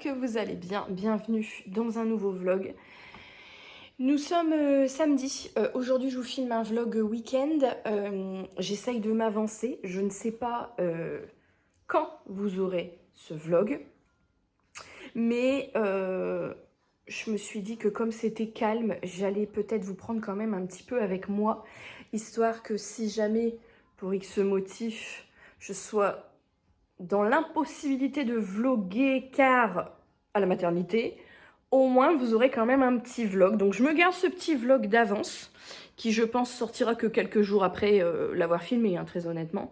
que vous allez bien. Bienvenue dans un nouveau vlog. Nous sommes samedi. Aujourd'hui, je vous filme un vlog week-end. J'essaye de m'avancer. Je ne sais pas quand vous aurez ce vlog. Mais je me suis dit que comme c'était calme, j'allais peut-être vous prendre quand même un petit peu avec moi. Histoire que si jamais, pour X motif, je sois dans l'impossibilité de vlogger car à la maternité, au moins vous aurez quand même un petit vlog. Donc je me garde ce petit vlog d'avance, qui je pense sortira que quelques jours après l'avoir filmé, hein, très honnêtement.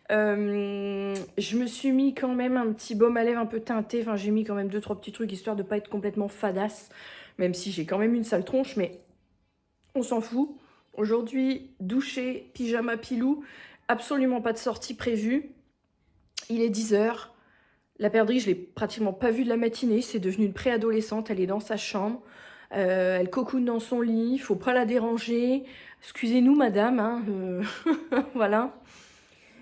Je me suis mis quand même un petit baume à lèvres un peu teinté, enfin j'ai mis quand même 2-3 petits trucs histoire de pas être complètement fadasse, même si j'ai quand même une sale tronche, mais on s'en fout. Aujourd'hui, doucher, pyjama pilou, absolument pas de sortie prévue. Il est 10h. La perdrix, je l'ai pratiquement pas vue de la matinée. C'est devenu une préadolescente. Elle est dans sa chambre. Elle cocoune dans son lit. Faut pas la déranger. Excusez-nous, madame. Hein, voilà.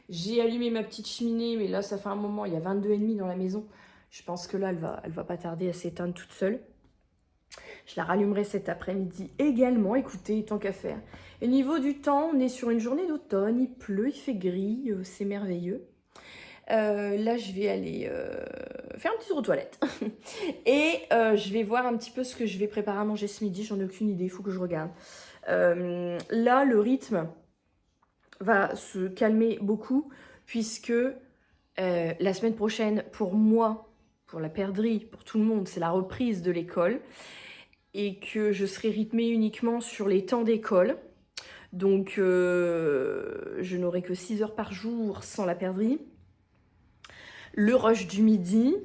J'ai allumé ma petite cheminée, mais là, ça fait un moment. Il y a 22h30 dans la maison. Je pense que là, elle va pas tarder à s'éteindre toute seule. Je la rallumerai cet après-midi également. Écoutez, tant qu'à faire. Et au niveau du temps, on est sur une journée d'automne. Il pleut, il fait gris. C'est merveilleux. Là, je vais aller faire un petit tour aux toilettes. Et je vais voir un petit peu ce que je vais préparer à manger ce midi. J'en ai aucune idée, il faut que je regarde. Là, le rythme va se calmer beaucoup puisque la semaine prochaine, pour moi, pour la perdrix, pour tout le monde, c'est la reprise de l'école et que je serai rythmée uniquement sur les temps d'école. Donc, je n'aurai que 6 heures par jour sans la perdrix. Le rush du midi,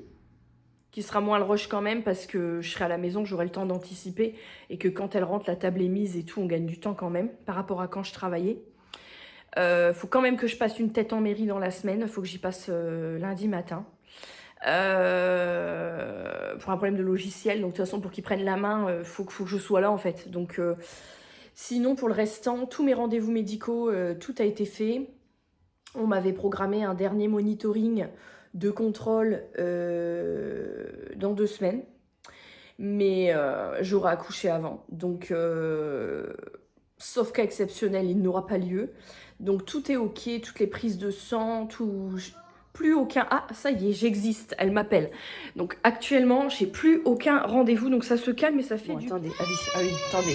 qui sera moins le rush quand même parce que je serai à la maison, que j'aurai le temps d'anticiper et que quand elle rentre, la table est mise et tout, on gagne du temps quand même par rapport à quand je travaillais. Faut quand même que je passe une tête en mairie dans la semaine, faut que j'y passe lundi matin. Pour un problème de logiciel, donc de toute façon pour qu'ils prennent la main, faut que je sois là en fait. Donc sinon pour le restant, tous mes rendez-vous médicaux, tout a été fait. On m'avait programmé un dernier monitoring de contrôle dans 2 semaines. Mais j'aurai accouché avant. Donc, sauf cas exceptionnel, il n'aura pas lieu. Donc, tout est OK, toutes les prises de sang, tout... Plus aucun... Ah, ça y est, j'existe, elle m'appelle. Donc, actuellement, j'ai plus aucun rendez-vous. Donc, ça se calme et ça fait du... Attendez, ah oui, attendez.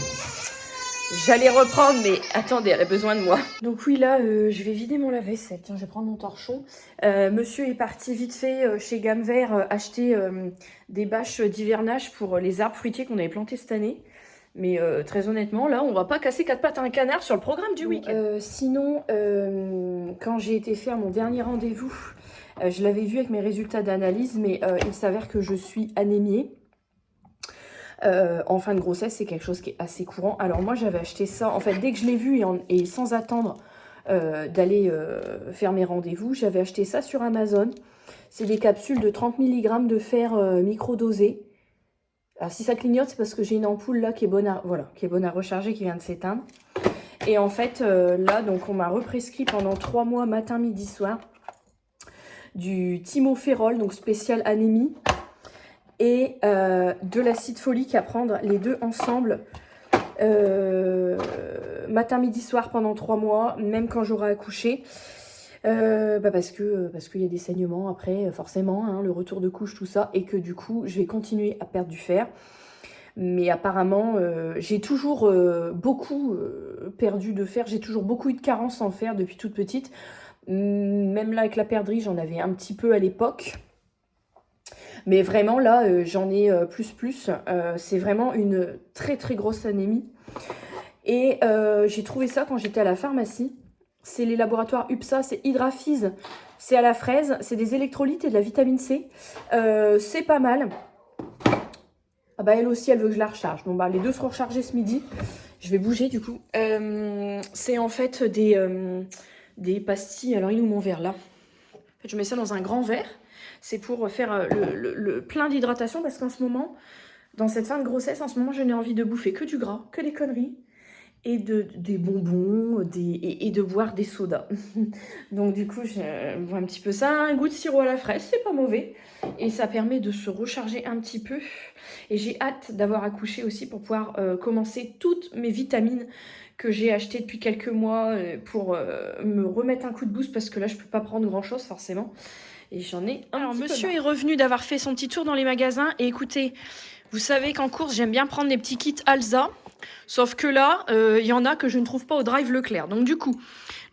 J'allais reprendre, mais attendez, elle a besoin de moi. Donc oui, là, je vais vider mon lave-vaisselle. Tiens, je vais prendre mon torchon. Monsieur est parti vite fait chez Gamme Vert acheter des bâches d'hivernage pour les arbres fruitiers qu'on avait plantés cette année. Mais très honnêtement, là, on va pas casser 4 pattes à un canard sur le programme du week-end. Sinon, quand j'ai été faire mon dernier rendez-vous, je l'avais vu avec mes résultats d'analyse, mais il s'avère que je suis anémiée. En fin de grossesse, c'est quelque chose qui est assez courant. Alors moi, j'avais acheté ça, en fait, dès que je l'ai vu et sans attendre d'aller faire mes rendez-vous, j'avais acheté ça sur Amazon. C'est des capsules de 30 mg de fer microdosé. Alors si ça clignote, c'est parce que j'ai une ampoule là qui est bonne à, voilà, qui est bonne à recharger, qui vient de s'éteindre. Et en fait, là, donc on m'a represcrit pendant 3 mois, matin, midi, soir, du thymopherol, donc spécial anémie, et de l'acide folique à prendre les deux ensemble matin, midi, soir pendant 3 mois, même quand j'aurai accouché. Parce qu'il y a des saignements après, forcément, hein, le retour de couche, tout ça, et que du coup, je vais continuer à perdre du fer. Mais apparemment, j'ai toujours beaucoup perdu de fer, j'ai toujours beaucoup eu de carence en fer depuis toute petite. Même là, avec la perdrix, j'en avais un petit peu à l'époque. Mais vraiment, là, j'en ai plus. C'est vraiment une très très grosse anémie. Et j'ai trouvé ça quand j'étais à la pharmacie. C'est les laboratoires UPSA, c'est Hydraphys, c'est à la fraise, c'est des électrolytes et de la vitamine C. C'est pas mal. Ah bah elle aussi, elle veut que je la recharge. Bon bah les deux seront rechargés ce midi. Je vais bouger du coup. C'est en fait des pastilles. Alors il est où mon verre là? En fait, je mets ça dans un grand verre. C'est pour faire le plein d'hydratation parce qu'en ce moment, dans cette fin de grossesse, en ce moment, je n'ai envie de bouffer que du gras, que des conneries. et des bonbons et de boire des sodas. Donc du coup, je bois un petit peu ça. Un goût de sirop à la fraise, c'est pas mauvais. Et ça permet de se recharger un petit peu. Et j'ai hâte d'avoir accouché aussi pour pouvoir commencer toutes mes vitamines que j'ai achetées depuis quelques mois pour me remettre un coup de boost parce que là, je peux pas prendre grand-chose forcément. Et j'en ai un petit peu. Monsieur est revenu d'avoir fait son petit tour dans les magasins. Et écoutez, vous savez qu'en course, j'aime bien prendre les petits kits Alza. Sauf que là, il y en a que je ne trouve pas au Drive Leclerc. Donc du coup,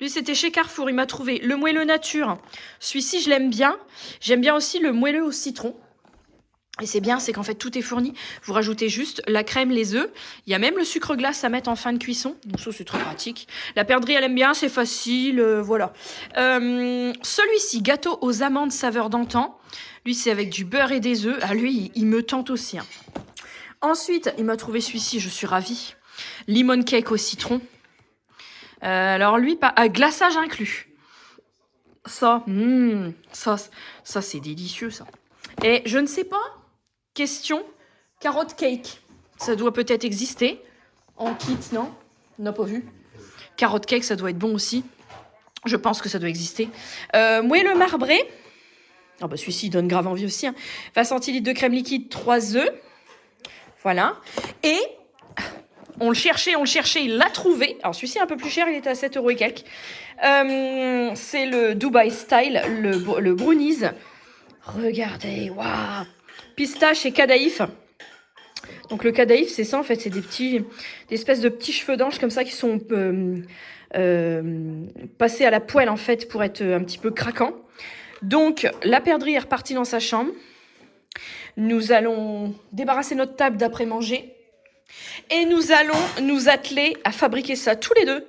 lui, c'était chez Carrefour. Il m'a trouvé le moelleux nature. Celui-ci, je l'aime bien. J'aime bien aussi le moelleux au citron. Et c'est bien, c'est qu'en fait, tout est fourni. Vous rajoutez juste la crème, les œufs. Il y a même le sucre glace à mettre en fin de cuisson. Donc ça, c'est très pratique. La perdrix, elle aime bien, c'est facile. Voilà. Celui-ci, gâteau aux amandes saveur d'antan. Lui, c'est avec du beurre et des œufs. Ah, lui, il me tente aussi. Hein. Ensuite, il m'a trouvé celui-ci, je suis ravie. Lemon cake au citron. Alors lui, pas à glaçage inclus. Ça, ça c'est délicieux ça. Et je ne sais pas, question, carotte cake. Ça doit peut-être exister. En kit, non? On n'a pas vu. Carotte cake, ça doit être bon aussi. Je pense que ça doit exister. Moelleux marbré. Ah bah celui-ci il donne grave envie aussi. Hein. 20 centilitres de crème liquide, 3 œufs. Voilà. Et on le cherchait, il l'a trouvé. Alors celui-ci est un peu plus cher, il était à 7 € et quelques. C'est le Dubai Style, le brownies. Regardez, waouh. Pistache et cadaïf. Donc le cadaïf, c'est ça en fait, c'est des espèces de petits cheveux d'ange comme ça qui sont passés à la poêle en fait pour être un petit peu craquants. Donc la perdrix est repartie dans sa chambre. Nous allons débarrasser notre table d'après-manger. Et nous allons nous atteler à fabriquer ça tous les deux.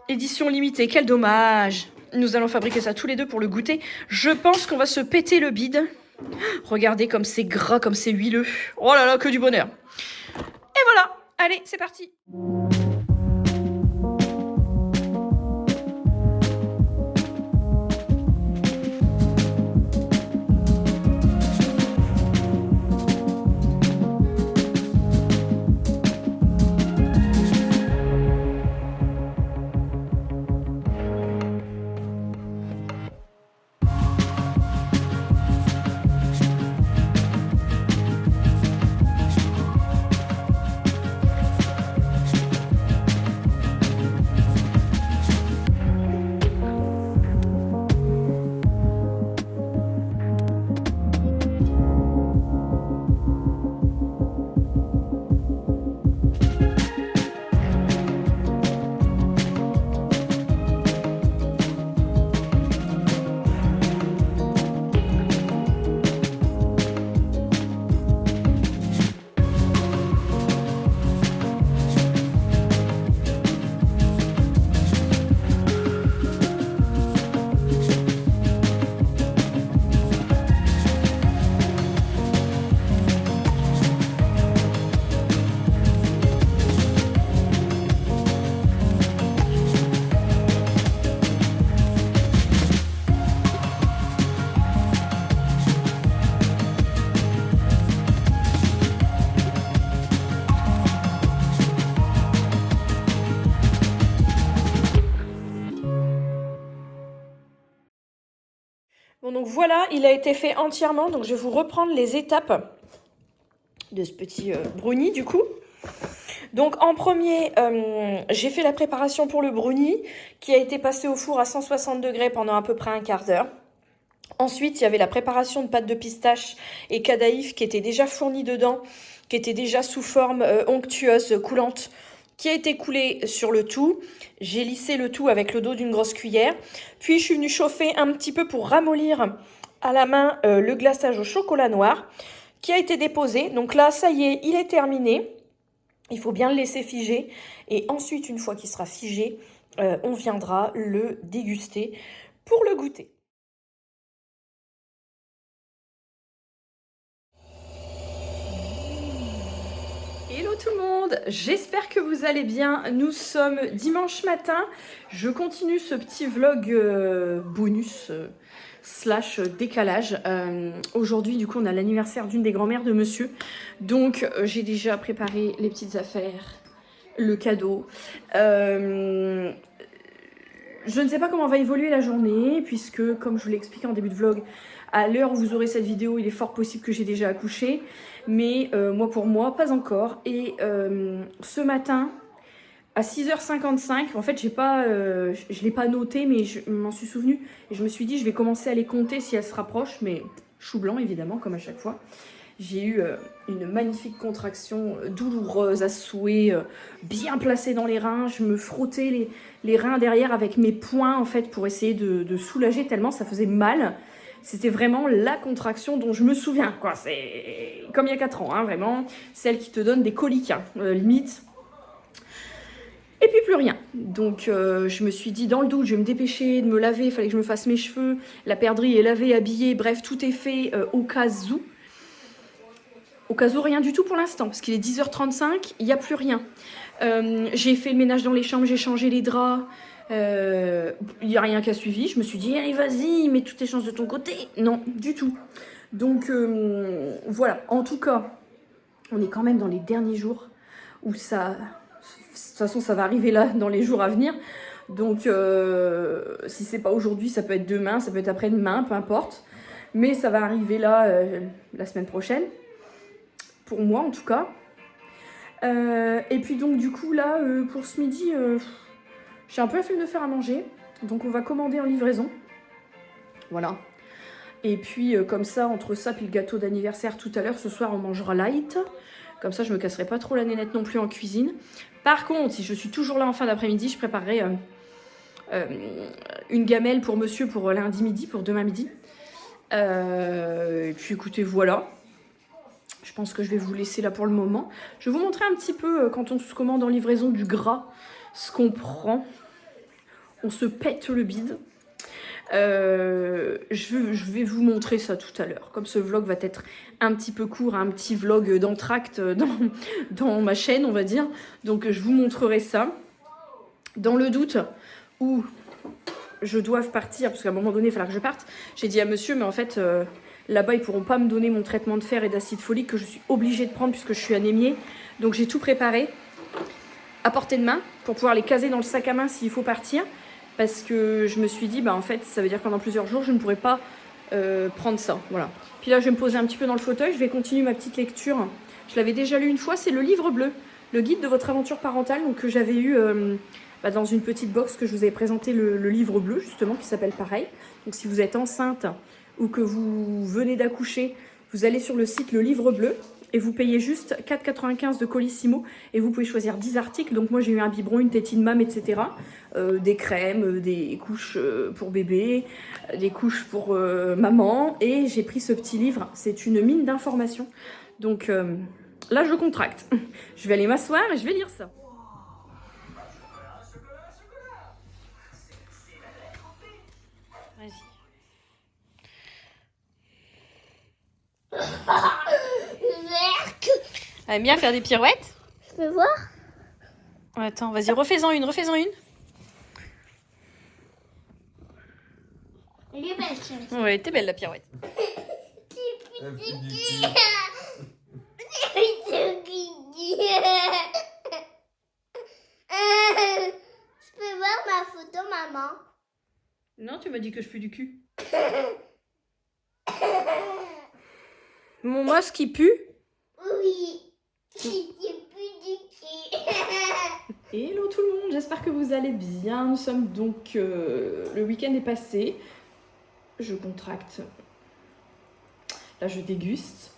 Édition limitée, quel dommage. Nous allons fabriquer ça tous les deux pour le goûter. Je pense qu'on va se péter le bide. Regardez comme c'est gras, comme c'est huileux. Oh là là, que du bonheur. Et voilà, allez, c'est parti. Bon, donc voilà, il a été fait entièrement. Donc je vais vous reprendre les étapes de ce petit brownie du coup. Donc en premier, j'ai fait la préparation pour le brownie qui a été passé au four à 160 degrés pendant à peu près un quart d'heure. Ensuite, il y avait la préparation de pâte de pistache et cadaïf qui était déjà fournie dedans, qui était déjà sous forme onctueuse, coulante, qui a été coulée sur le tout. J'ai lissé le tout avec le dos d'une grosse cuillère. Puis, je suis venue chauffer un petit peu pour ramollir à la main le glaçage au chocolat noir qui a été déposé. Donc là, ça y est, il est terminé. Il faut bien le laisser figer. Et ensuite, une fois qu'il sera figé, on viendra le déguster pour le goûter. Hello tout le monde, j'espère que vous allez bien. Nous sommes dimanche matin. Je continue ce petit vlog bonus slash décalage. Aujourd'hui, du coup, on a l'anniversaire d'une des grand-mères de monsieur. Donc, j'ai déjà préparé les petites affaires le cadeau. Je ne sais pas comment va évoluer la journée, puisque, comme je vous l'ai expliqué en début de vlog, à l'heure où vous aurez cette vidéo, il est fort possible que j'ai déjà accouché. Mais moi, pour moi, pas encore. Et ce matin, à 6h55, en fait, je ne l'ai pas noté, mais je m'en suis souvenue. Et je me suis dit, je vais commencer à les compter si elles se rapprochent. Mais chou blanc, évidemment, comme à chaque fois. J'ai eu une magnifique contraction douloureuse à souhait, bien placée dans les reins. Je me frottais les reins derrière avec mes poings, en fait, pour essayer de soulager tellement ça faisait mal. C'était vraiment la contraction dont je me souviens, quoi. C'est comme il y a 4 ans, hein, vraiment. Celle qui te donne des coliques, hein, limite. Et puis plus rien. Donc je me suis dit, dans le doute, je vais me dépêcher de me laver. Il fallait que je me fasse mes cheveux. La perdrix est lavée, habillée. Bref, tout est fait au cas où. Au cas où, rien du tout pour l'instant, parce qu'il est 10h35, il n'y a plus rien. J'ai fait le ménage dans les chambres, j'ai changé les draps. Il n'y a rien qui a suivi. Je me suis dit, allez, vas-y, mets toutes tes chances de ton côté. Non, du tout. Donc, voilà. En tout cas, on est quand même dans les derniers jours où ça... De toute façon, ça va arriver là, dans les jours à venir. Donc, si c'est pas aujourd'hui, ça peut être demain, ça peut être après-demain, peu importe. Mais ça va arriver là, la semaine prochaine. Pour moi, en tout cas. Et puis donc du coup là pour ce midi j'ai un peu la flemme de faire à manger, donc on va commander en livraison, voilà. Et puis comme ça, entre ça puis le gâteau d'anniversaire tout à l'heure, ce soir on mangera light, comme ça je me casserai pas trop la nénette non plus en cuisine. Par contre, si je suis toujours là en fin d'après-midi, je préparerai une gamelle pour monsieur pour lundi midi, pour demain midi. Et puis écoutez, voilà. Je pense que je vais vous laisser là pour le moment. Je vais vous montrer un petit peu, quand on se commande en livraison du gras, ce qu'on prend. On se pète le bide. Je vais vous montrer ça tout à l'heure. Comme ce vlog va être un petit peu court, un petit vlog d'entracte dans ma chaîne, on va dire. Donc je vous montrerai ça. Dans le doute où je dois partir, parce qu'à un moment donné, il falloir que je parte, j'ai dit à monsieur, mais en fait... là-bas, ils ne pourront pas me donner mon traitement de fer et d'acide folique que je suis obligée de prendre puisque je suis anémiée. Donc j'ai tout préparé à portée de main pour pouvoir les caser dans le sac à main s'il faut partir. Parce que je me suis dit, bah en fait, ça veut dire que pendant plusieurs jours, je ne pourrai pas prendre ça. Voilà. Puis là, je vais me poser un petit peu dans le fauteuil. Je vais continuer ma petite lecture. Je l'avais déjà lu une fois. C'est le livre bleu, le guide de votre aventure parentale. Donc que j'avais eu dans une petite box que je vous avais présenté le livre bleu, justement, qui s'appelle pareil. Donc si vous êtes enceinte ou que vous venez d'accoucher, vous allez sur le site Le Livre Bleu et vous payez juste 4,95 de Colissimo et vous pouvez choisir 10 articles. Donc moi j'ai eu un biberon, une tétine mam, etc. Des crèmes, des couches pour bébé, des couches pour maman, et j'ai pris ce petit livre. C'est une mine d'informations. Donc là je contracte. Je vais aller m'asseoir et je vais lire ça. Vas-y. Elle aime bien faire des pirouettes. Je peux voir? Attends, vas-y, refais-en une, refais-en une. Elle est belle, chérie. Ouais, t'es belle la pirouette. Je peux voir ma photo, maman? Non, tu m'as dit que je pue du cul. Mon masque qui pue? Oui. J'ai plus du cul. Hello tout le monde, j'espère que vous allez bien. Nous sommes donc... le week-end est passé. Je contracte. Là, je déguste.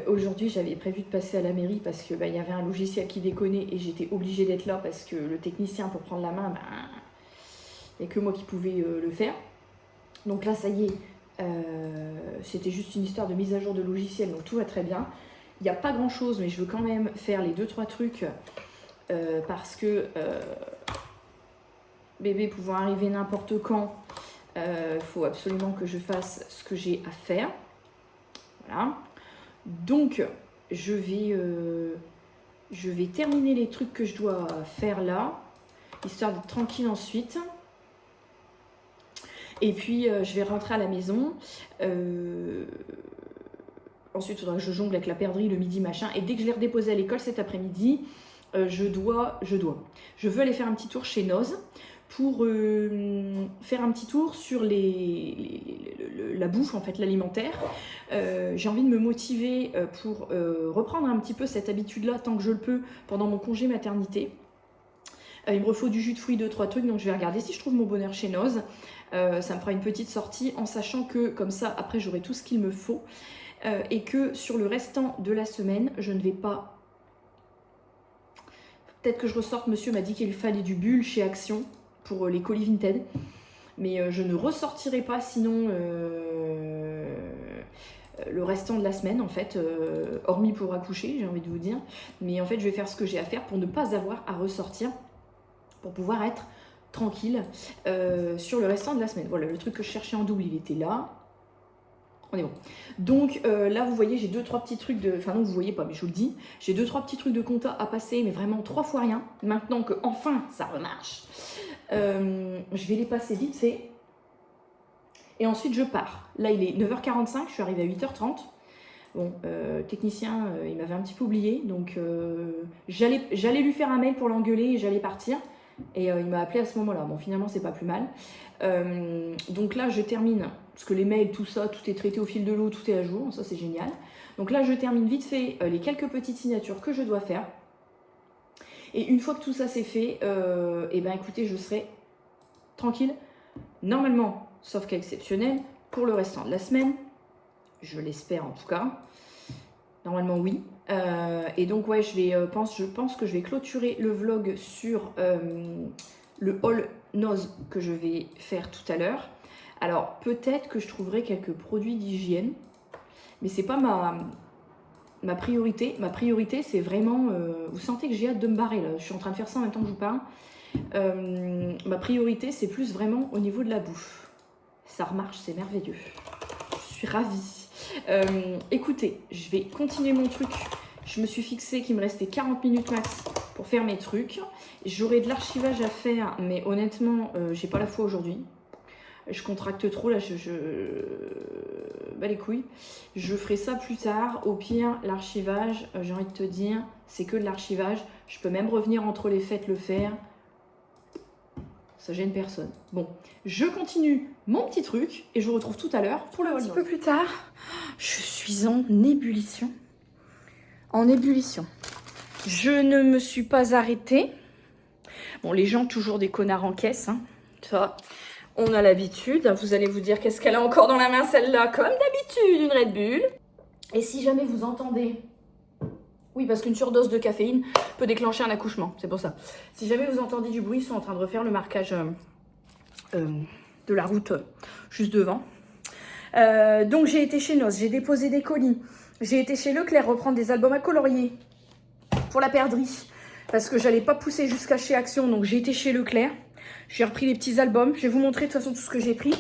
Aujourd'hui, j'avais prévu de passer à la mairie parce que y avait un logiciel qui déconnait et j'étais obligée d'être là parce que le technicien, pour prendre la main, il n'y a que moi qui pouvais le faire. Donc là, ça y est, c'était juste une histoire de mise à jour de logiciel, donc tout va très bien. Il n'y a pas grand chose, mais je veux quand même faire les 2-3 trucs parce que bébé pouvant arriver n'importe quand, faut absolument que je fasse ce que j'ai à faire. Voilà. Donc, je vais terminer les trucs que je dois faire là, histoire d'être tranquille ensuite. Et puis, je vais rentrer à la maison. Ensuite, il faudra que je jongle avec la perdrix le midi, machin. Et dès que je l'ai redéposé à l'école cet après-midi, je veux aller faire un petit tour chez Noz pour faire un petit tour sur la bouffe, en fait, l'alimentaire. J'ai envie de me motiver pour reprendre un petit peu cette habitude-là tant que je le peux pendant mon congé maternité. Il me refaut du jus de fruits, 2-3 trucs, donc je vais regarder si je trouve mon bonheur chez Noz. Ça me fera une petite sortie en sachant que comme ça, après, j'aurai tout ce qu'il me faut. Et que sur le restant de la semaine, je ne vais pas... Peut-être que je ressorte, monsieur m'a dit qu'il fallait du bulle chez Action pour les colis Vinted. Mais je ne ressortirai pas sinon le restant de la semaine, en fait, hormis pour accoucher, j'ai envie de vous dire. Mais en fait, je vais faire ce que j'ai à faire pour ne pas avoir à ressortir, pour pouvoir être tranquille sur le restant de la semaine. Voilà, le truc que je cherchais en double, il était là. On est bon. Donc là, vous voyez, j'ai 2-3 petits trucs de... Enfin non, vous voyez pas, mais je vous le dis. J'ai 2-3 petits trucs de compta à passer, mais vraiment 3 fois rien. Maintenant que enfin ça remarche. Je vais les passer vite fait. Et ensuite, je pars. Là, il est 9h45, je suis arrivée à 8h30. Bon, technicien, il m'avait un petit peu oublié. Donc, j'allais lui faire un mail pour l'engueuler et j'allais partir. Et il m'a appelé à ce moment-là. Bon, finalement, c'est pas plus mal. Donc là, je termine. Parce que les mails, tout ça, tout est traité au fil de l'eau, tout est à jour. Ça, c'est génial. Donc là, je termine vite fait les quelques petites signatures que je dois faire. Et une fois que tout ça c'est fait, et ben écoutez, je serai tranquille. Normalement, sauf cas exceptionnel, pour le restant de la semaine. Je l'espère en tout cas. Normalement, oui. Et donc, ouais, je pense que je vais clôturer le vlog sur le haul Noz que je vais faire tout à l'heure. Alors, peut-être que je trouverai quelques produits d'hygiène, mais c'est pas ma priorité. Ma priorité, c'est vraiment... vous sentez que j'ai hâte de me barrer, là. Je suis en train de faire ça en même temps que je vous parle. Ma priorité, c'est plus vraiment au niveau de la bouffe. Ça remarche, c'est merveilleux. Je suis ravie. Écoutez, je vais continuer mon truc. Je me suis fixé qu'il me restait 40 minutes max pour faire mes trucs. J'aurai de l'archivage à faire, mais honnêtement, j'ai pas la foi aujourd'hui. Je contracte trop, là, bah les couilles. Je ferai ça plus tard. Au pire, l'archivage, j'ai envie de te dire, c'est que de l'archivage. Je peux même revenir entre les fêtes le faire. Ça gêne personne. Bon, je continue mon petit truc et je vous retrouve tout à l'heure pour le haul. Un petit peu plus tard, je suis en ébullition. En ébullition. Je ne me suis pas arrêtée. Bon, les gens, toujours des connards en caisse. Hein. Ça, on a l'habitude. Vous allez vous dire qu'est-ce qu'elle a encore dans la main, celle-là. Comme d'habitude, une Red Bull. Et si jamais vous entendez... Oui, parce qu'une surdose de caféine peut déclencher un accouchement, c'est pour ça. Si jamais vous entendez du bruit, ils sont en train de refaire le marquage de la route juste devant. Donc j'ai été chez Noz, j'ai déposé des colis. J'ai été chez Leclerc reprendre des albums à colorier pour la perdrix. Parce que j'allais pas pousser jusqu'à chez Action, donc j'ai été chez Leclerc. J'ai repris les petits albums, je vais vous montrer de toute façon tout ce que j'ai pris.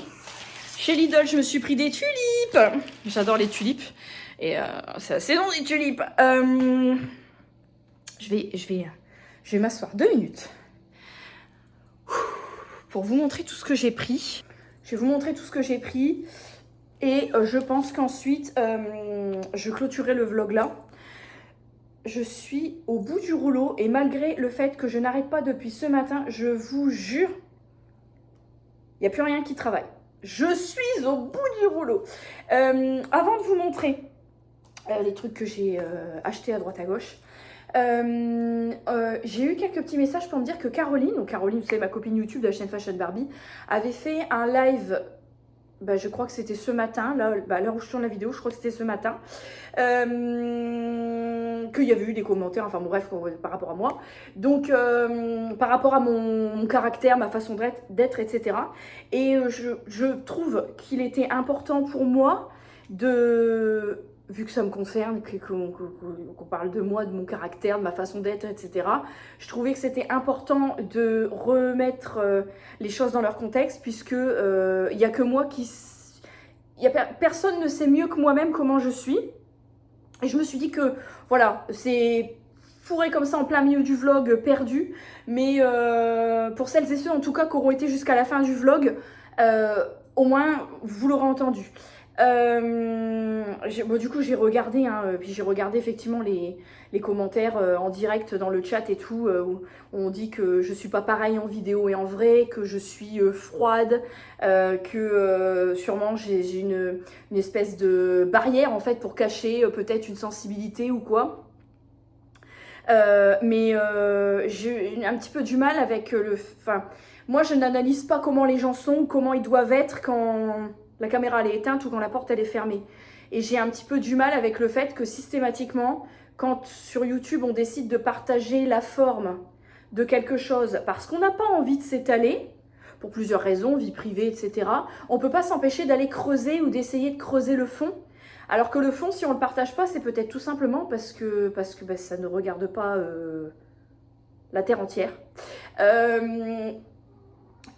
Chez Lidl, je me suis pris des tulipes. J'adore les tulipes. Et c'est la saison des tulipes. Je vais m'asseoir 2 minutes pour vous montrer tout ce que j'ai pris. Je vais vous montrer tout ce que j'ai pris. Et je pense qu'ensuite, je clôturerai le vlog là. Je suis au bout du rouleau. Et malgré le fait que je n'arrête pas depuis ce matin, je vous jure, il n'y a plus rien qui travaille. Je suis au bout du rouleau. Avant de vous montrer... les trucs que j'ai achetés à droite à gauche. J'ai eu quelques petits messages pour me dire que Caroline, donc Caroline, vous savez, ma copine YouTube de la chaîne Fashion Barbie, avait fait un live, bah, je crois que c'était ce matin, là, bah, à l'heure où je tourne la vidéo, je crois que c'était ce matin, qu'il y avait eu des commentaires, enfin bon, bref, par rapport à moi. Donc, par rapport à mon caractère, ma façon d'être, etc. Et je trouve qu'il était important pour moi de... Vu que ça me concerne, qu'on parle de moi, de mon caractère, de ma façon d'être, etc. Je trouvais que c'était important de remettre les choses dans leur contexte, puisque il n'y a que moi qui... personne ne sait mieux que moi-même comment je suis. Et je me suis dit que, voilà, c'est fourré comme ça en plein milieu du vlog, perdu. Mais pour celles et ceux, en tout cas, qui auront été jusqu'à la fin du vlog, au moins, vous l'aurez entendu. Bon, du coup, j'ai regardé, hein, puis j'ai regardé effectivement les commentaires en direct dans le chat et tout, où on dit que je suis pas pareil en vidéo et en vrai, que je suis froide, que sûrement j'ai une espèce de barrière en fait pour cacher peut-être une sensibilité ou quoi. Mais j'ai un petit peu du mal avec le... Enfin, moi, je n'analyse pas comment les gens sont, comment ils doivent être quand la caméra elle est éteinte ou quand la porte elle est fermée. Et j'ai un petit peu du mal avec le fait que systématiquement, quand sur YouTube on décide de partager la forme de quelque chose parce qu'on n'a pas envie de s'étaler, pour plusieurs raisons, vie privée, etc., on ne peut pas s'empêcher d'aller creuser ou d'essayer de creuser le fond. Alors que le fond, si on ne le partage pas, c'est peut-être tout simplement parce que bah, ça ne regarde pas la Terre entière.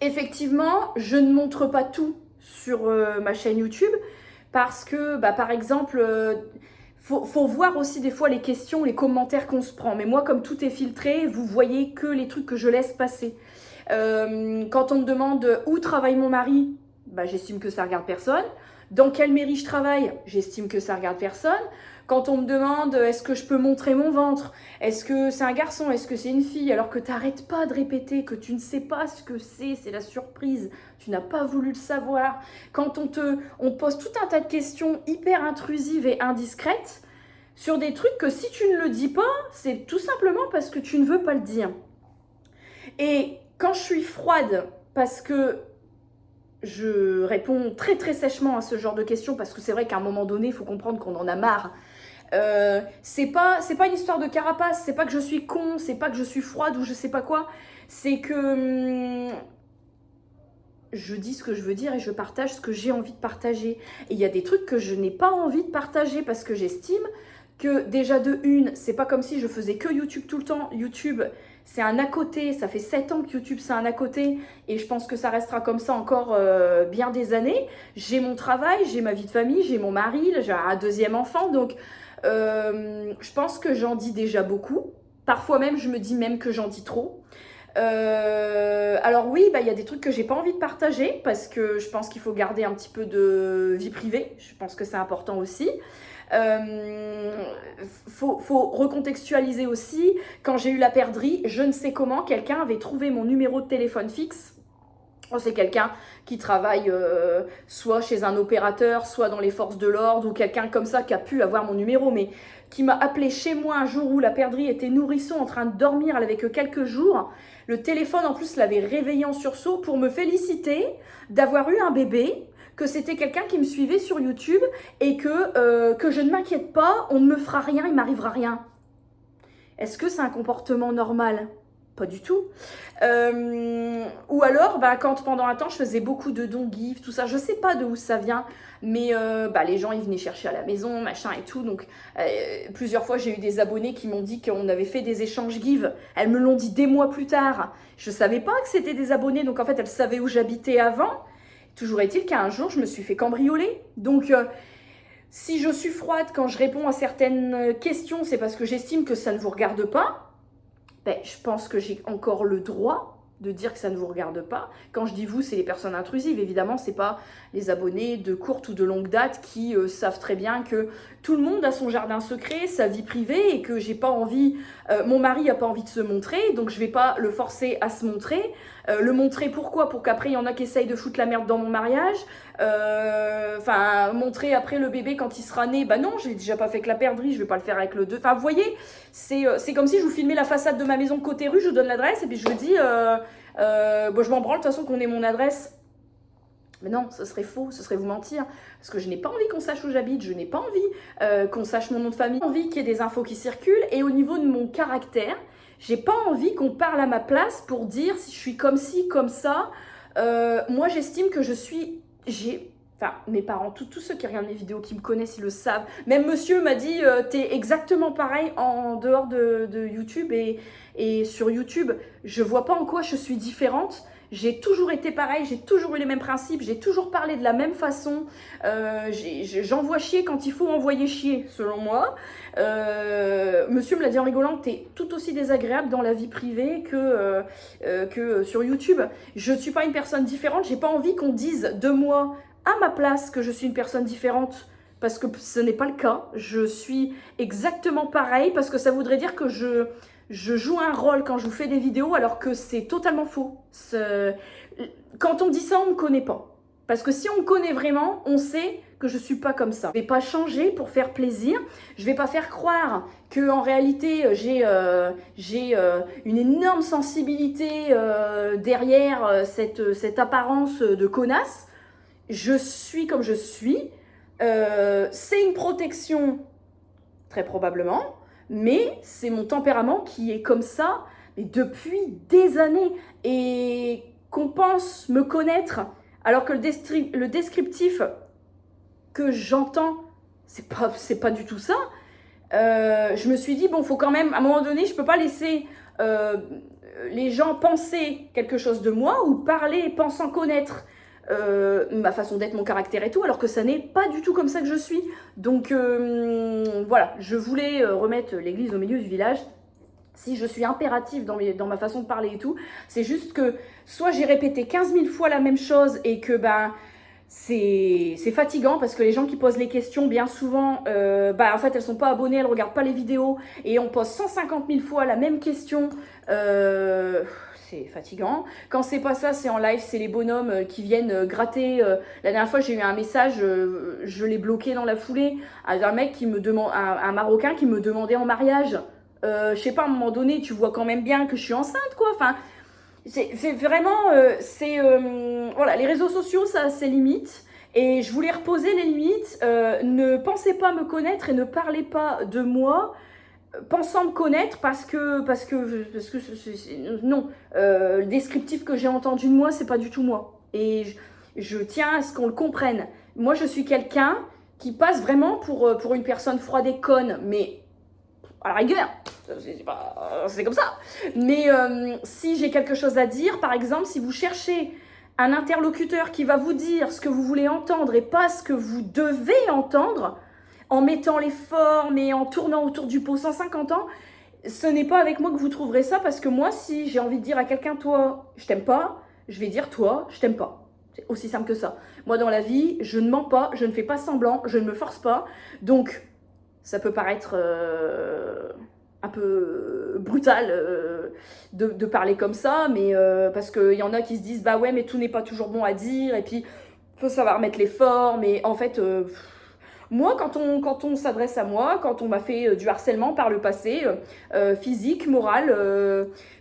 Effectivement, je ne montre pas tout sur ma chaîne YouTube parce que, bah, par exemple, faut voir aussi des fois les questions, les commentaires qu'on se prend. Mais moi, comme tout est filtré, vous voyez que les trucs que je laisse passer. Quand on me demande où travaille mon mari, bah, j'estime que ça regarde personne. Dans quelle mairie je travaille, j'estime que ça regarde personne. Quand on me demande est-ce que je peux montrer mon ventre, est-ce que c'est un garçon, est-ce que c'est une fille, alors que tu n'arrêtes pas de répéter que tu ne sais pas ce que c'est la surprise, tu n'as pas voulu le savoir. Quand on pose tout un tas de questions hyper intrusives et indiscrètes sur des trucs que si tu ne le dis pas, c'est tout simplement parce que tu ne veux pas le dire. Et quand je suis froide parce que je réponds très très sèchement à ce genre de questions parce que c'est vrai qu'à un moment donné, il faut comprendre qu'on en a marre. C'est pas une histoire de carapace, c'est pas que je suis con, c'est pas que je suis froide ou je sais pas quoi, c'est que je dis ce que je veux dire et je partage ce que j'ai envie de partager. Et il y a des trucs que je n'ai pas envie de partager parce que j'estime que déjà de une, c'est pas comme si je faisais que YouTube tout le temps. YouTube, c'est un à côté, ça fait 7 ans que YouTube c'est un à côté et je pense que ça restera comme ça encore bien des années. J'ai mon travail, j'ai ma vie de famille, j'ai mon mari, j'ai un deuxième enfant, donc je pense que j'en dis déjà beaucoup. Parfois même, je me dis même que j'en dis trop. Alors oui, bah, y a des trucs que j'ai pas envie de partager parce que je pense qu'il faut garder un petit peu de vie privée. Je pense que c'est important aussi. Faut recontextualiser aussi. Quand j'ai eu la perdrix, je ne sais comment, quelqu'un avait trouvé mon numéro de téléphone fixe. C'est quelqu'un qui travaille soit chez un opérateur, soit dans les forces de l'ordre, ou quelqu'un comme ça qui a pu avoir mon numéro, mais qui m'a appelé chez moi un jour où la perdrix était nourrisson en train de dormir, elle avait que quelques jours. Le téléphone en plus l'avait réveillée en sursaut pour me féliciter d'avoir eu un bébé, que c'était quelqu'un qui me suivait sur YouTube et que je ne m'inquiète pas, on ne me fera rien, il m'arrivera rien. Est-ce que c'est un comportement normal ? Pas du tout. Ou alors, bah, quand pendant un temps, je faisais beaucoup de dons, gifs, tout ça, je sais pas de où ça vient, mais bah, les gens, ils venaient chercher à la maison, machin et tout. Donc, plusieurs fois, j'ai eu des abonnés qui m'ont dit qu'on avait fait des échanges give. Elles me l'ont dit des mois plus tard. Je savais pas que c'était des abonnés, donc en fait, elles savaient où j'habitais avant. Toujours est-il qu'un jour, je me suis fait cambrioler. Donc, si je suis froide quand je réponds à certaines questions, c'est parce que j'estime que ça ne vous regarde pas. Ben, je pense que j'ai encore le droit de dire que ça ne vous regarde pas. Quand je dis vous, c'est les personnes intrusives. Évidemment, c'est pas les abonnés de courte ou de longue date qui savent très bien que tout le monde a son jardin secret, sa vie privée et que j'ai pas envie, mon mari a pas envie de se montrer, donc je vais pas le forcer à se montrer. Le montrer pourquoi ? Pour qu'après il y en a qui essayent de foutre la merde dans mon mariage. Enfin, montrer après le bébé quand il sera né, bah non, j'ai déjà pas fait que la perdrix, je vais pas le faire avec le 2. Enfin, vous voyez, c'est comme si je vous filmais la façade de ma maison côté rue, je vous donne l'adresse et puis je vous dis, bon, je m'en branle de toute façon qu'on ait mon adresse. Mais non, ce serait faux, ce serait vous mentir. Parce que je n'ai pas envie qu'on sache où j'habite, je n'ai pas envie qu'on sache mon nom de famille, j'ai envie qu'il y ait des infos qui circulent. Et au niveau de mon caractère, j'ai pas envie qu'on parle à ma place pour dire si je suis comme ci, comme ça. Moi, j'estime que je suis... Enfin, mes parents, tous ceux qui regardent mes vidéos, qui me connaissent, ils le savent. Même monsieur m'a dit, t'es exactement pareil en dehors de YouTube et sur YouTube. Je vois pas en quoi je suis différente. J'ai toujours été pareil, j'ai toujours eu les mêmes principes, j'ai toujours parlé de la même façon. J'envoie chier quand il faut envoyer chier, selon moi. Monsieur me l'a dit en rigolant, t'es tout aussi désagréable dans la vie privée que sur YouTube. Je ne suis pas une personne différente, j'ai pas envie qu'on dise de moi... à ma place que je suis une personne différente, parce que ce n'est pas le cas. Je suis exactement pareil, parce que ça voudrait dire que je joue un rôle quand je vous fais des vidéos, alors que c'est totalement faux. Quand on dit ça, on ne me connaît pas. Parce que si on me connaît vraiment, on sait que je ne suis pas comme ça. Je ne vais pas changer pour faire plaisir. Je ne vais pas faire croire qu'en réalité, j'ai une énorme sensibilité derrière cette apparence de connasse. Je suis comme je suis. C'est une protection, très probablement. Mais c'est mon tempérament qui est comme ça mais depuis des années. Et qu'on pense me connaître, alors que le descriptif que j'entends, c'est pas du tout ça. Je me suis dit, bon, faut quand même, à un moment donné, je peux pas laisser les gens penser quelque chose de moi ou parler pensant connaître ma façon d'être, mon caractère et tout, alors que ça n'est pas du tout comme ça que je suis. Donc voilà, je voulais remettre l'église au milieu du village. Si je suis impérative dans ma façon de parler et tout, c'est juste que soit j'ai répété 15 000 fois la même chose et que c'est fatigant parce que les gens qui posent les questions, bien souvent, en fait, elles sont pas abonnées, elles regardent pas les vidéos et on pose 150 000 fois la même question. C'est fatigant. Quand c'est pas ça, c'est en live, c'est les bonhommes qui viennent gratter. La dernière fois, j'ai eu un message, je l'ai bloqué dans la foulée, un mec qui me demande, un Marocain qui me demandait en mariage. Je sais pas, à un moment donné, tu vois quand même bien que je suis enceinte, quoi. Enfin, c'est vraiment, voilà, les réseaux sociaux, ça a ses limites. Et je voulais reposer les limites. Ne pensez pas me connaître et ne parlez pas de moi pensant me connaître parce que non. Le descriptif que j'ai entendu de moi, c'est pas du tout moi. Et je tiens à ce qu'on le comprenne. Moi, je suis quelqu'un qui passe vraiment pour une personne froide et conne, mais à la rigueur, c'est comme ça. Mais si j'ai quelque chose à dire, par exemple, si vous cherchez un interlocuteur qui va vous dire ce que vous voulez entendre et pas ce que vous devez entendre, en mettant les formes et en tournant autour du pot 150 ans, ce n'est pas avec moi que vous trouverez ça, parce que moi, si j'ai envie de dire à quelqu'un, toi, je t'aime pas, je vais dire, toi, je t'aime pas. C'est aussi simple que ça. Moi, dans la vie, je ne mens pas, je ne fais pas semblant, je ne me force pas. Donc, ça peut paraître un peu brutal de parler comme ça, mais parce qu'il y en a qui se disent, bah ouais, mais tout n'est pas toujours bon à dire, et puis, il faut savoir mettre les formes, et en fait... moi, quand on s'adresse à moi, quand on m'a fait du harcèlement par le passé, physique, moral,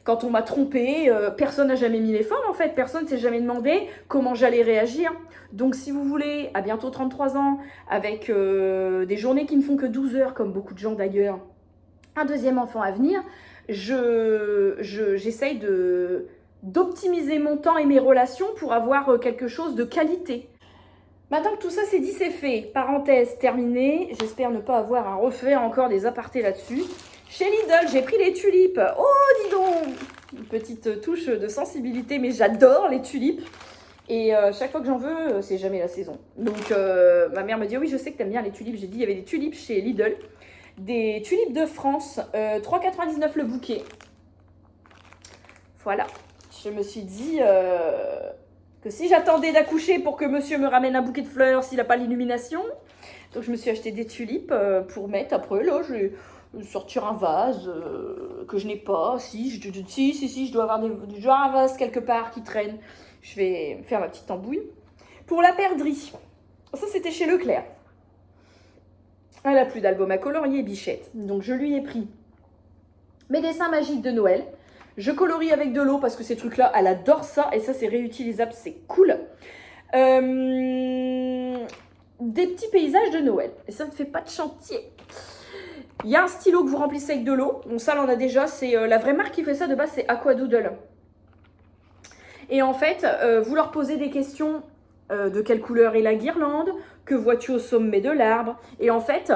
quand on m'a trompé, personne n'a jamais mis les formes en fait, personne ne s'est jamais demandé comment j'allais réagir. Donc si vous voulez, à bientôt 33 ans, avec des journées qui ne font que 12 heures, comme beaucoup de gens d'ailleurs, un deuxième enfant à venir, j'essaye d'optimiser mon temps et mes relations pour avoir quelque chose de qualité. Maintenant que tout ça c'est dit, c'est fait. Parenthèse terminée. J'espère ne pas avoir à refaire encore des apartés là-dessus. Chez Lidl, j'ai pris les tulipes. Oh, dis donc! Une petite touche de sensibilité, mais j'adore les tulipes. Et chaque fois que j'en veux, c'est jamais la saison. Donc ma mère me dit, oui, je sais que t'aimes bien les tulipes. J'ai dit, il y avait des tulipes chez Lidl. Des tulipes de France, 3,99 le bouquet. Voilà. Je me suis dit... que si j'attendais d'accoucher pour que monsieur me ramène un bouquet de fleurs s'il n'a pas l'illumination. Donc je me suis acheté des tulipes pour mettre. Après là, je vais sortir un vase que je n'ai pas. Si, je dois avoir un vase quelque part qui traîne. Je vais faire ma petite tambouille. Pour la perdrix, ça c'était chez Leclerc. Elle n'a plus d'album à colorier, Bichette. Donc je lui ai pris mes dessins magiques de Noël. Je colorie avec de l'eau parce que ces trucs-là, elle adore ça. Et ça, c'est réutilisable, c'est cool. Des petits paysages de Noël. Et ça ne fait pas de chantier. Il y a un stylo que vous remplissez avec de l'eau. Bon, ça, on en a déjà. C'est la vraie marque qui fait ça de base, c'est Aquadoodle. Et en fait, vous leur posez des questions de quelle couleur est la guirlande, que vois-tu au sommet de l'arbre. Et en fait,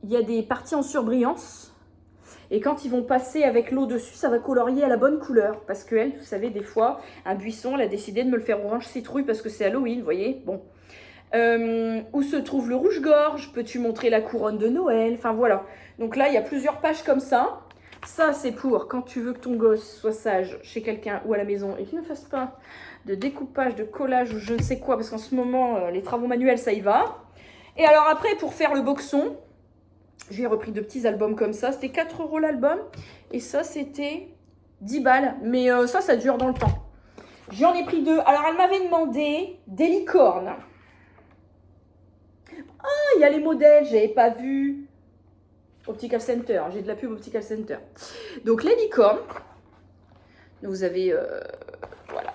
il y a des parties en surbrillance. Et quand ils vont passer avec l'eau dessus, ça va colorier à la bonne couleur. Parce qu'elle, vous savez, des fois, un buisson, elle a décidé de me le faire orange citrouille parce que c'est Halloween, vous voyez. Bon. Où se trouve le rouge-gorge? Peux-tu montrer la couronne de Noël? Enfin, voilà. Donc là, il y a plusieurs pages comme ça. Ça, c'est pour quand tu veux que ton gosse soit sage chez quelqu'un ou à la maison et qu'il ne fasse pas de découpage, de collage ou je ne sais quoi, parce qu'en ce moment, les travaux manuels, ça y va. Et alors après, pour faire le boxon, j'ai repris de petits albums comme ça. C'était 4 € l'album. Et ça, c'était 10 balles. Mais ça dure dans le temps. J'en ai pris 2. Alors, elle m'avait demandé des licornes. Ah, il y a les modèles, je n'avais pas vu. Optical Center, j'ai de la pub Optical Center. Donc, les licornes. Vous avez... voilà.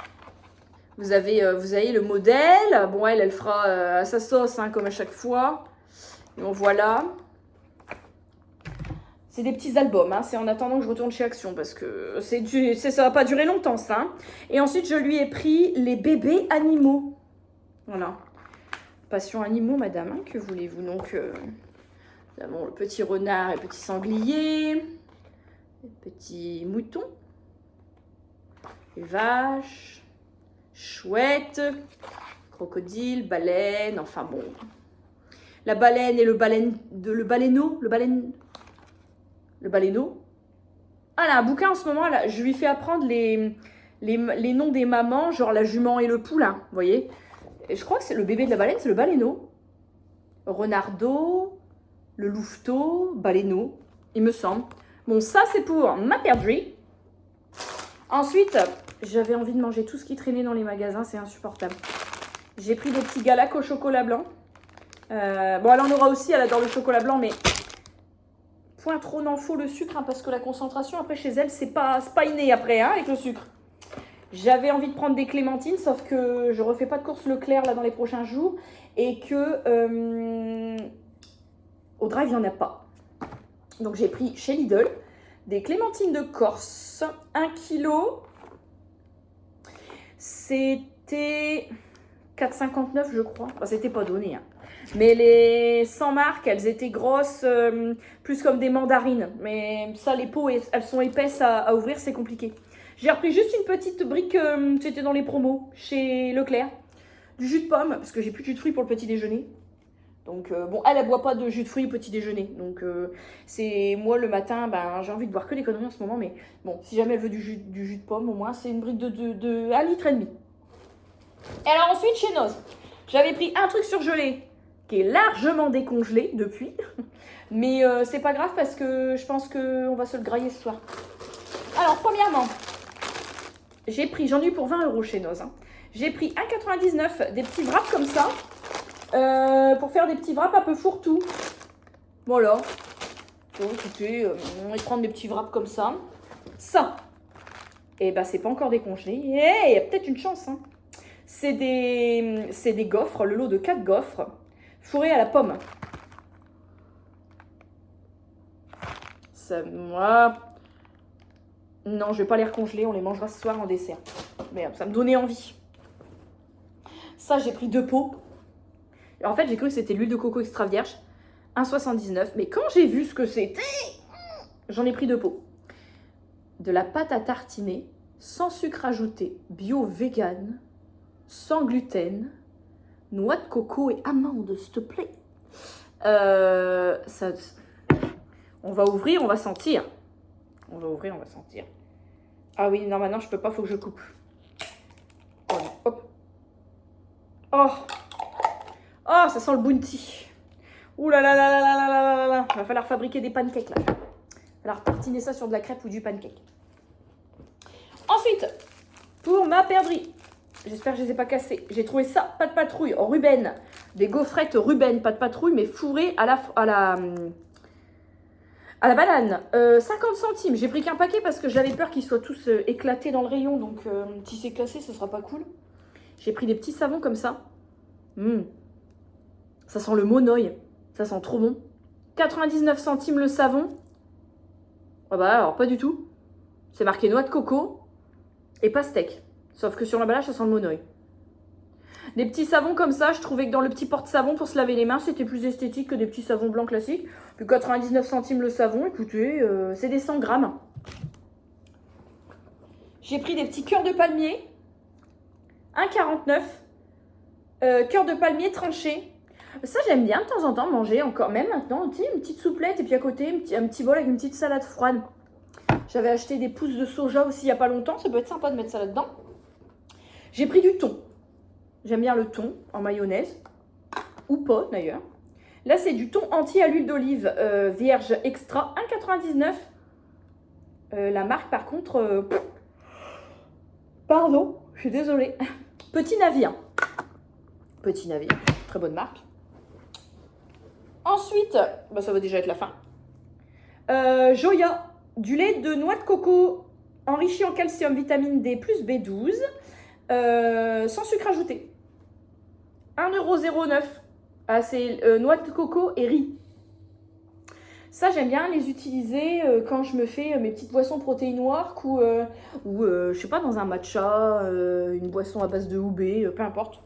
Vous avez le modèle. Bon, elle fera à sa sauce, hein, comme à chaque fois. Donc, voilà. C'est des petits albums, hein. C'est en attendant que je retourne chez Action parce que ça va pas durer longtemps, ça. Hein. Et ensuite, je lui ai pris les bébés animaux. Voilà. Passion animaux, madame, hein, que voulez-vous? Donc, nous avons le petit renard et le petit sanglier, les petits moutons, les vaches, chouettes, crocodile, baleine, enfin bon. La baleine et le baleineau. Ah, là, un bouquin en ce moment, là, je lui fais apprendre les noms des mamans, genre la jument et le poulain, vous voyez. Et je crois que c'est le bébé de la baleine, c'est le baleineau. Renardeau, le louveteau, baleineau, il me semble. Bon, ça, c'est pour ma perdrix. Ensuite, j'avais envie de manger tout ce qui traînait dans les magasins, c'est insupportable. J'ai pris des petits galacs au chocolat blanc. Bon, elle en aura aussi, elle adore le chocolat blanc, mais... point trop n'en faut le sucre, hein, parce que la concentration après chez elle, c'est pas inné après, hein, avec le sucre. J'avais envie de prendre des clémentines, sauf que je refais pas de course Leclerc là dans les prochains jours et que au drive, il n'y en a pas. Donc j'ai pris chez Lidl des clémentines de Corse, 1 kg. C'était 4,59 je crois. Enfin, c'était pas donné, hein. Mais les 100 marques, elles étaient grosses, plus comme des mandarines. Mais ça, les peaux, elles sont épaisses à ouvrir, c'est compliqué. J'ai repris juste une petite brique, c'était dans les promos, chez Leclerc. Du jus de pomme, parce que j'ai plus de jus de fruits pour le petit déjeuner. Donc, bon, elle boit pas de jus de fruits au petit déjeuner. Donc, c'est moi, le matin, ben, j'ai envie de boire que des conneries en ce moment. Mais bon, si jamais elle veut du jus de pomme, au moins, c'est une brique de 1,5 litre. Et alors ensuite, chez Noz, j'avais pris un truc surgelé qui est largement décongelé depuis. Mais c'est pas grave parce que je pense qu'on va se le grailler ce soir. Alors, premièrement, j'en ai eu pour 20 € chez Noz. Hein. J'ai pris 1,99 des petits wraps comme ça. Pour faire des petits wraps un peu fourre-tout. Voilà. Bon, écoutez, on va prendre des petits wraps comme ça. Ça, et ben c'est pas encore décongelé. Et il y a peut-être une chance. Hein. C'est des gaufres, le lot de 4 gaufres fourrés à la pomme. Ça, moi... Non, je vais pas les recongeler, on les mangera ce soir en dessert. Merde, ça me donnait envie. Ça, j'ai pris 2 pots. En fait, j'ai cru que c'était l'huile de coco extra vierge, 1,79. Mais quand j'ai vu ce que c'était, j'en ai pris 2 pots. De la pâte à tartiner, sans sucre ajouté, bio vegan, sans gluten, noix de coco et amandes, s'il te plaît. Ça, on va ouvrir, on va sentir. On va ouvrir, on va sentir. Ah oui, non, maintenant, je peux pas, faut que je coupe. Hop. Oh! Oh, ça sent le bounty. Ouh là là là là là là là là. Il va falloir fabriquer des pancakes là. Il va falloir tartiner ça sur de la crêpe ou du pancake. Ensuite, pour ma perdrix, j'espère que je ne les ai pas cassées. J'ai trouvé ça, pas de patrouille, Ruben. Des gaufrettes Ruben, pas de patrouille, mais fourrées à la banane. 50 centimes. J'ai pris qu'un paquet parce que j'avais peur qu'ils soient tous éclatés dans le rayon. Donc, si c'est classé, ce sera pas cool. J'ai pris des petits savons comme ça. Ça sent le monoï. Ça sent trop bon. 99 centimes le savon. Ah bah alors, pas du tout. C'est marqué noix de coco et pastèque. Sauf que sur l'emballage, ça sent le monoï. Des petits savons comme ça, je trouvais que dans le petit porte-savon pour se laver les mains, c'était plus esthétique que des petits savons blancs classiques. Puis 99 centimes le savon, écoutez, c'est des 100 grammes. J'ai pris des petits cœurs de palmier. 1,49. Cœur de palmier tranché. Ça, j'aime bien de temps en temps manger, encore même maintenant, tu sais, une petite souplette et puis à côté, un petit bol avec une petite salade froide. J'avais acheté des pousses de soja aussi il n'y a pas longtemps. Ça peut être sympa de mettre ça là-dedans. J'ai pris du thon. J'aime bien le thon en mayonnaise. Ou pas d'ailleurs. Là, c'est du thon entier à l'huile d'olive vierge extra, 1,99 €. La marque, par contre... Pardon, je suis désolée. Petit Navire. Petit Navire, très bonne marque. Ensuite, bah, ça va déjà être la fin. Joya, du lait de noix de coco enrichi en calcium, vitamine D plus B12, sans sucre ajouté. 1,09 €. Ah, c'est noix de coco et riz. Ça, j'aime bien les utiliser quand je me fais mes petites boissons protéinoires ou je sais pas, dans un matcha, une boisson à base de houbé, peu importe.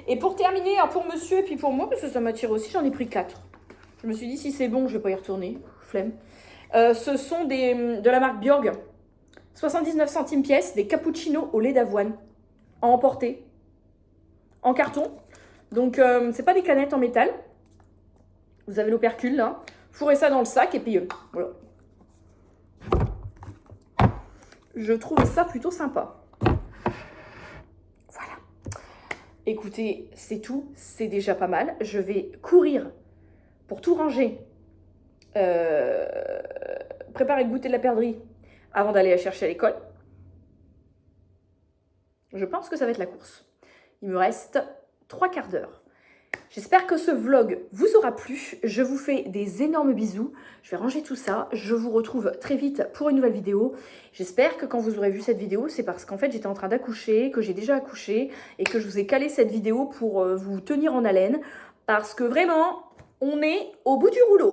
Et pour terminer, alors pour monsieur et puis pour moi, parce que ça m'attire aussi, j'en ai pris 4. Je me suis dit, si c'est bon, je vais pas y retourner. Flemme. Ce sont de la marque Bjorg. 79 centimes pièce, des cappuccinos au lait d'avoine. À emporter. En carton. Donc, c'est pas des canettes en métal. Vous avez l'opercule là. Fourrez ça dans le sac et puis voilà. Je trouve ça plutôt sympa. Voilà. Écoutez, c'est tout. C'est déjà pas mal. Je vais courir pour tout ranger. Préparer le goûter de la perdrix avant d'aller la chercher à l'école. Je pense que ça va être la course. Il me reste 3 quarts d'heure. J'espère que ce vlog vous aura plu. Je vous fais des énormes bisous. Je vais ranger tout ça. Je vous retrouve très vite pour une nouvelle vidéo. J'espère que quand vous aurez vu cette vidéo, c'est parce qu'en fait, j'étais en train d'accoucher, que j'ai déjà accouché et que je vous ai calé cette vidéo pour vous tenir en haleine. Parce que vraiment, on est au bout du rouleau.